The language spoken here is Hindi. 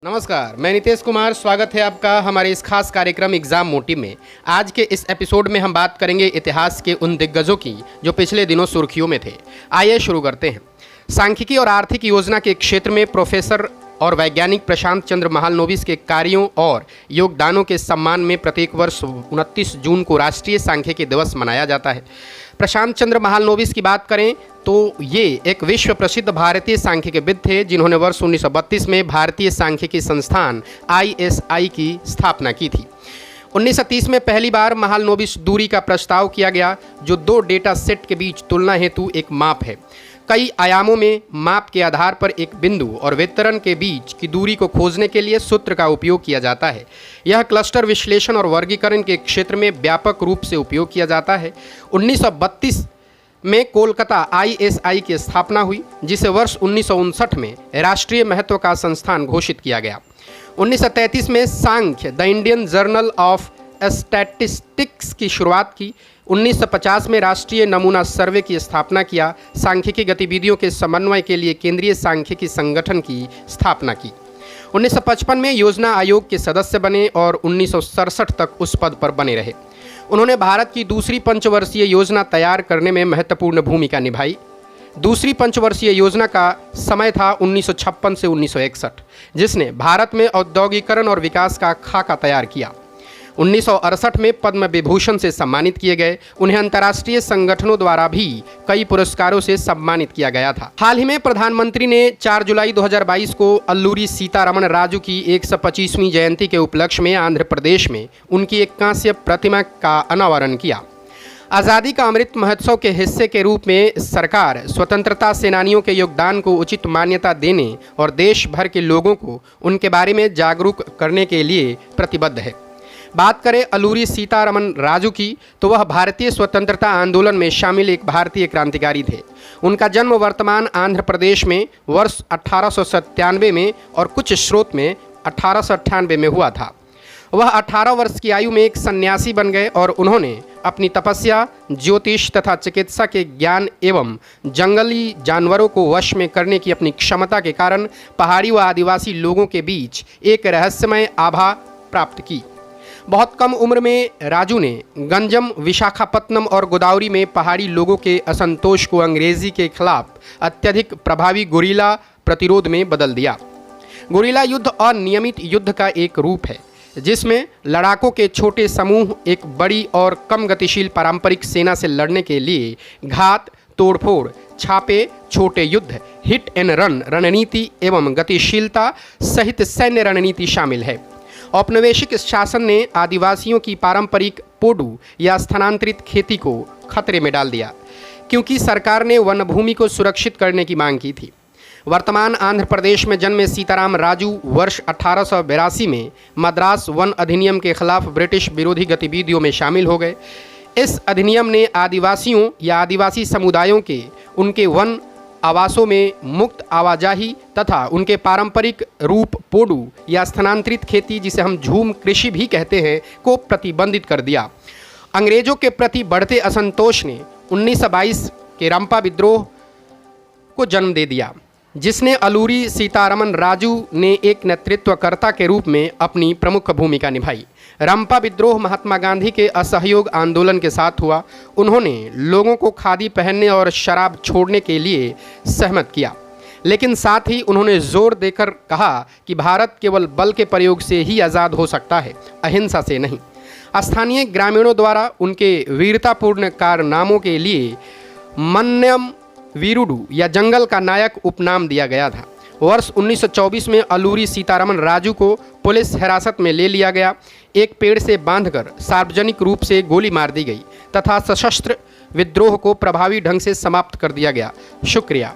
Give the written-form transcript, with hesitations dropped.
नमस्कार, मैं नितेश कुमार। स्वागत है आपका हमारे इस खास कार्यक्रम एग्जाम मोटिव में। आज के इस एपिसोड में हम बात करेंगे इतिहास के उन दिग्गजों की जो पिछले दिनों सुर्खियों में थे। आइए शुरू करते हैं। सांख्यिकी और आर्थिक योजना के क्षेत्र में प्रोफेसर और वैज्ञानिक प्रशांत चंद्र महालनोबिस के कार्यों और योगदानों के सम्मान में प्रत्येक वर्ष 29 जून को राष्ट्रीय सांख्यिकी दिवस मनाया जाता है। प्रशांत चंद्र महालनोबिस की बात करें तो ये एक विश्व प्रसिद्ध भारतीय सांख्यिकीविद थे जिन्होंने वर्ष 1932 में भारतीय सांख्यिकी संस्थान ISI की स्थापना की थी। 1930 में पहली बार महालनोबिस दूरी का प्रस्ताव किया गया, जो दो डेटा सेट के बीच तुलना हेतु एक माप है। कई आयामों में माप के आधार पर एक बिंदु और वितरण के बीच की दूरी को खोजने के लिए सूत्र का उपयोग किया जाता है। यह क्लस्टर विश्लेषण और वर्गीकरण के क्षेत्र में व्यापक रूप से उपयोग किया जाता है। 1932 में कोलकाता ISI की स्थापना हुई, जिसे वर्ष 1959 में राष्ट्रीय महत्व का संस्थान घोषित किया गया। 1933 में Sankhya the Indian journal of statistics की शुरुआत की। 1950 में राष्ट्रीय नमूना सर्वे की स्थापना किया। सांख्यिकी गतिविधियों के समन्वय के लिए केंद्रीय सांख्यिकी संगठन की स्थापना की। 1955 में योजना आयोग के सदस्य बने और 1967 तक उस पद पर बने रहे। उन्होंने भारत की दूसरी पंचवर्षीय योजना तैयार करने में महत्वपूर्ण भूमिका निभाई। दूसरी पंचवर्षीय योजना का समय था 1956 से 1961, जिसने भारत में औद्योगिकरण और विकास का खाका तैयार किया। 1968 में पद्म विभूषण से सम्मानित किए गए। उन्हें अंतर्राष्ट्रीय संगठनों द्वारा भी कई पुरस्कारों से सम्मानित किया गया था। हाल ही में प्रधानमंत्री ने 4 जुलाई 2022 को अल्लूरी सीतारमण राजू की 125वीं जयंती के उपलक्ष्य में आंध्र प्रदेश में उनकी एक कांस्य प्रतिमा का अनावरण किया। आज़ादी का अमृत महोत्सव के हिस्से के रूप में सरकार स्वतंत्रता सेनानियों के योगदान को उचित मान्यता देने और देश भर के लोगों को उनके बारे में जागरूक करने के लिए प्रतिबद्ध है। बात करें अल्लूरी सीतारमण राजू की, तो वह भारतीय स्वतंत्रता आंदोलन में शामिल एक भारतीय क्रांतिकारी थे। उनका जन्म वर्तमान आंध्र प्रदेश में वर्ष 1897 में और कुछ स्रोत में 1898 में हुआ था। वह 18 वर्ष की आयु में एक सन्यासी बन गए और उन्होंने अपनी तपस्या, ज्योतिष तथा चिकित्सा के ज्ञान एवं जंगली जानवरों को वश में करने की अपनी क्षमता के कारण पहाड़ी व आदिवासी लोगों के बीच एक रहस्यमय आभा प्राप्त की। बहुत कम उम्र में राजू ने गंजम, विशाखापत्तनम और गोदावरी में पहाड़ी लोगों के असंतोष को अंग्रेजी के खिलाफ अत्यधिक प्रभावी गुरिल्ला प्रतिरोध में बदल दिया। गुरिल्ला युद्ध अनियमित युद्ध का एक रूप है, जिसमें लड़ाकों के छोटे समूह एक बड़ी और कम गतिशील पारंपरिक सेना से लड़ने के लिए घात, तोड़फोड़, छापे, छोटे युद्ध, हिट एंड रन रणनीति एवं गतिशीलता सहित सैन्य रणनीति शामिल है। औपनिवेशिक शासन ने आदिवासियों की पारंपरिक पोडू या स्थानांतरित खेती को खतरे में डाल दिया, क्योंकि सरकार ने वन भूमि को सुरक्षित करने की मांग की थी। वर्तमान आंध्र प्रदेश में जन्मे सीताराम राजू वर्ष 1882 में मद्रास वन अधिनियम के खिलाफ ब्रिटिश विरोधी गतिविधियों में शामिल हो गए। इस अधिनियम ने आदिवासियों या आदिवासी समुदायों के उनके वन आवासों में मुक्त आवाजाही तथा उनके पारंपरिक रूप पोडू या स्थानांतरित खेती, जिसे हम झूम कृषि भी कहते हैं, को प्रतिबंधित कर दिया। अंग्रेजों के प्रति बढ़ते असंतोष ने 1922 के रंपा विद्रोह को जन्म दे दिया, जिसने अल्लूरी सीतारमण राजू ने एक नेतृत्वकर्ता के रूप में अपनी प्रमुख भूमिका निभाई। रंपा विद्रोह महात्मा गांधी के असहयोग आंदोलन के साथ हुआ। उन्होंने लोगों को खादी पहनने और शराब छोड़ने के लिए सहमत किया, लेकिन साथ ही उन्होंने जोर देकर कहा कि भारत केवल बल के प्रयोग से ही आज़ाद हो सकता है, अहिंसा से नहीं। स्थानीय ग्रामीणों द्वारा उनके वीरतापूर्ण कारनामों के लिए मन्यम वीरुडू या जंगल का नायक उपनाम दिया गया था। वर्ष 1924 में अल्लूरी सीतारमण राजू को पुलिस हिरासत में ले लिया गया। एक पेड़ से बांधकर सार्वजनिक रूप से गोली मार दी गई तथा सशस्त्र विद्रोह को प्रभावी ढंग से समाप्त कर दिया गया। शुक्रिया।